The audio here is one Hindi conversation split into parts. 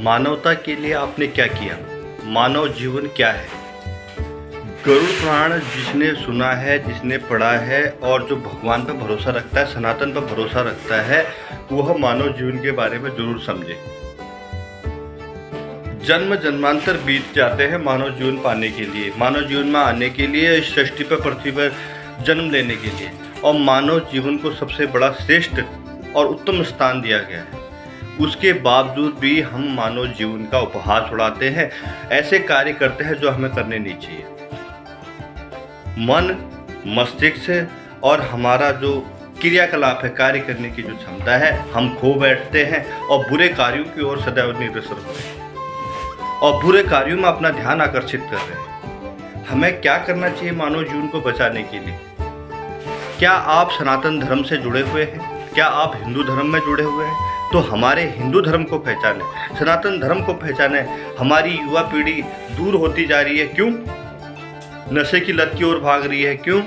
मानवता के लिए आपने क्या किया? मानव जीवन क्या है? गरुड़ पुराण जिसने सुना है, जिसने पढ़ा है और जो भगवान पर भरोसा रखता है, सनातन पर भरोसा रखता है, वह मानव जीवन के बारे में जरूर समझे। जन्म जन्मांतर बीत जाते हैं मानव जीवन पाने के लिए, मानव जीवन में आने के लिए, इस सृष्टि पर, पृथ्वी पर जन्म लेने के लिए, और मानव जीवन को सबसे बड़ा श्रेष्ठ और उत्तम स्थान दिया गया है। उसके बावजूद भी हम मानव जीवन का उपहास उड़ाते हैं, ऐसे कार्य करते हैं जो हमें करने नहीं चाहिए। मन, मस्तिष्क और हमारा जो क्रियाकलाप है, कार्य करने की जो क्षमता है, हम खो बैठते हैं और बुरे कार्यों की ओर सदैव अग्रसर हो रहे हैं और बुरे कार्यों में अपना ध्यान आकर्षित कर रहे हैं। हमें क्या करना चाहिए मानव जीवन को बचाने के लिए? क्या आप सनातन धर्म से जुड़े हुए हैं? क्या आप हिंदू धर्म में जुड़े हुए हैं? तो हमारे हिंदू धर्म को पहचानें, सनातन धर्म को पहचानें। हमारी युवा पीढ़ी दूर होती जा रही है, क्यों? नशे की लत की ओर भाग रही है, क्यों?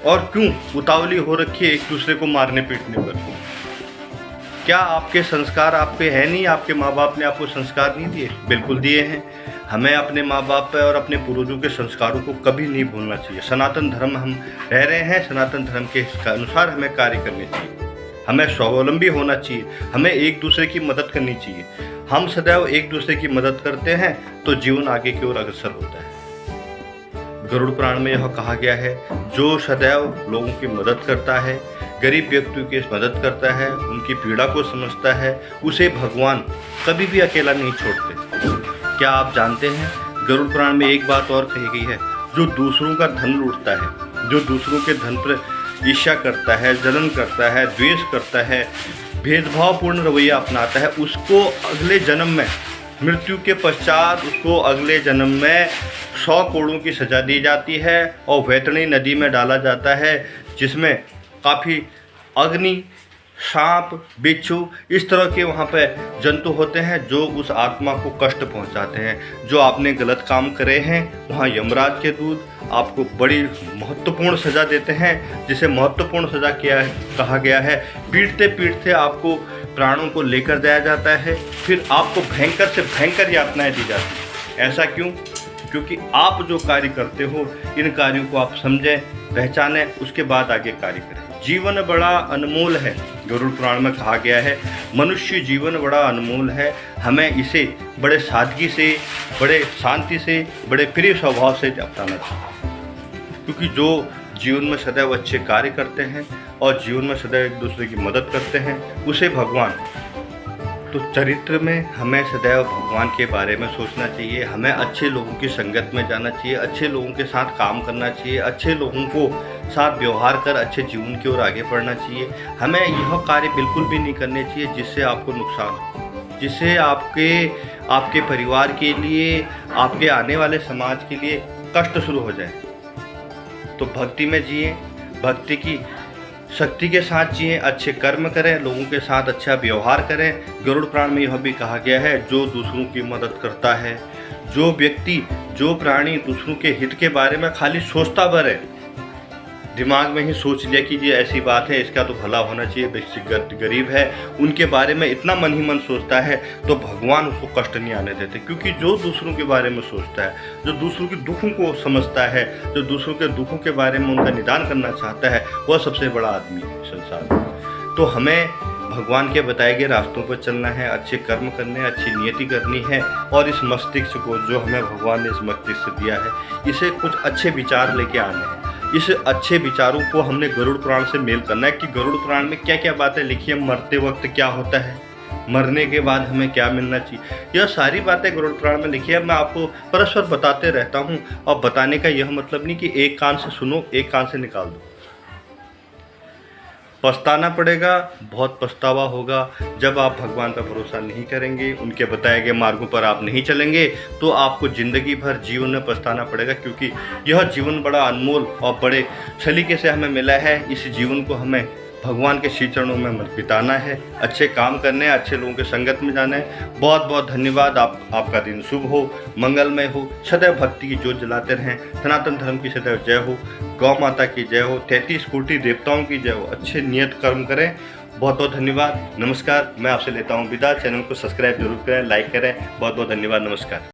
और क्यों उतावली हो रखी है एक दूसरे को मारने पीटने पर? क्या आपके संस्कार आप पे है नहीं? आपके माँ बाप ने आपको संस्कार नहीं दिए? बिल्कुल दिए हैं। हमें अपने माँ बाप पे और अपने पूर्वजों के संस्कारों को कभी नहीं भूलना चाहिए। सनातन धर्म हम रह रहे हैं, सनातन धर्म के अनुसार हमें कार्य करने चाहिए। हमें स्वावलंबी होना चाहिए, हमें एक दूसरे की मदद करनी चाहिए। हम सदैव एक दूसरे की मदद करते हैं तो जीवन आगे की ओर अग्रसर होता है। गरुड़ पुराण में यह कहा गया है, जो सदैव लोगों की मदद करता है, गरीब व्यक्तियों की मदद करता है, उनकी पीड़ा को समझता है, उसे भगवान कभी भी अकेला नहीं छोड़ते। क्या आप जानते हैं, गरुड़ पुराण में एक बात और कही गई है, जो दूसरों का धन लूटता है, जो दूसरों के धन पर ईर्ष्या करता है, जलन करता है, द्वेष करता है, भेदभावपूर्ण रवैया अपनाता है, उसको अगले जन्म में, मृत्यु के पश्चात उसको अगले जन्म में 100 कोड़ों की सज़ा दी जाती है और वैतरणी नदी में डाला जाता है, जिसमें काफ़ी अग्नि, सांप, बिच्छू, इस तरह के वहाँ पे जंतु होते हैं जो उस आत्मा को कष्ट पहुँचाते हैं। जो आपने गलत काम करे हैं, वहाँ यमराज के दूत आपको बड़ी महत्वपूर्ण सज़ा देते हैं, जिसे महत्वपूर्ण सज़ा कहा गया है। पीटते पीटते आपको प्राणों को लेकर जाया जाता है, फिर आपको भयंकर से भयंकर यातनाएं दी जाती हैं। ऐसा क्यों? क्योंकि आप जो कार्य करते हो, इन कार्यों को आप समझें, पहचानें, उसके बाद आगे कार्य करें। जीवन बड़ा अनमोल है, गरुड़ पुराण में कहा गया है, मनुष्य जीवन बड़ा अनमोल है। हमें इसे बड़े सादगी से, बड़े शांति से, बड़े प्रिय स्वभाव से अपनाना चाहिए। क्योंकि जो जीवन में सदैव अच्छे कार्य करते हैं और जीवन में सदैव एक दूसरे की मदद करते हैं, उसे भगवान, तो चरित्र में हमें सदैव भगवान के बारे में सोचना चाहिए। हमें अच्छे लोगों की संगत में जाना चाहिए, अच्छे लोगों के साथ काम करना चाहिए, अच्छे लोगों को साथ व्यवहार कर अच्छे जीवन की ओर आगे बढ़ना चाहिए। हमें यह कार्य बिल्कुल भी नहीं करने चाहिए जिससे आपको नुकसान हो, जिससे आपके परिवार के लिए, आपके आने वाले समाज के लिए कष्ट शुरू हो जाए। तो भक्ति में जिए, भक्ति की शक्ति के साथ जिए, अच्छे कर्म करें, लोगों के साथ अच्छा व्यवहार करें। गरुड़ पुराण में यह भी कहा गया है, जो दूसरों की मदद करता है, जो व्यक्ति, जो प्राणी दूसरों के हित के बारे में खाली सोचता भर है, दिमाग में ही सोच लिया कि ये ऐसी बात है, इसका तो भला होना चाहिए, व्यक्ति गरीब है, उनके बारे में इतना मन ही मन सोचता है, तो भगवान उसको कष्ट नहीं आने देते। क्योंकि जो दूसरों के बारे में सोचता है, जो दूसरों के दुखों को समझता है, जो दूसरों के दुखों के बारे में उनका निदान करना चाहता है, वह सबसे बड़ा आदमी है संसार में। तो हमें भगवान के बताए गए रास्तों पर चलना है, अच्छे कर्म करने हैं, अच्छी नियति करनी है, और इस मस्तिष्क को, जो हमें भगवान ने इस मस्तिष्क दिया है, इसे कुछ अच्छे विचार लेके आने हैं। इस अच्छे विचारों को हमने गरुड़ पुराण से मेल करना है कि गरुड़ पुराण में क्या क्या बातें लिखी है, मरते वक्त क्या होता है, मरने के बाद हमें क्या मिलना चाहिए, यह सारी बातें गरुड़ पुराण में लिखी है। मैं आपको परस्पर बताते रहता हूँ, और बताने का यह मतलब नहीं कि एक कान से सुनो, एक कान से निकाल दो। पछताना पड़ेगा, बहुत पछतावा होगा। जब आप भगवान पर भरोसा नहीं करेंगे, उनके बताए गए मार्गों पर आप नहीं चलेंगे, तो आपको ज़िंदगी भर जीवन में पछताना पड़ेगा। क्योंकि यह जीवन बड़ा अनमोल और बड़े सलीके से हमें मिला है। इस जीवन को हमें भगवान के श्री चरणों में बिताना है, अच्छे काम करने हैं, अच्छे लोगों के संगत में जाना है। बहुत बहुत धन्यवाद। आपका दिन शुभ हो, मंगलमय हो, सदैव भक्ति की ज्योत जलाते रहें। सनातन धर्म की सदैव जय हो, गौ माता की जय हो, 33 कोटि देवताओं की जय हो। अच्छे नियत कर्म करें बहुत बहुत धन्यवाद, नमस्कार। मैं आपसे लेता हूँ विदा। चैनल को सब्सक्राइब जरूर करें, लाइक करें। बहुत बहुत धन्यवाद, नमस्कार।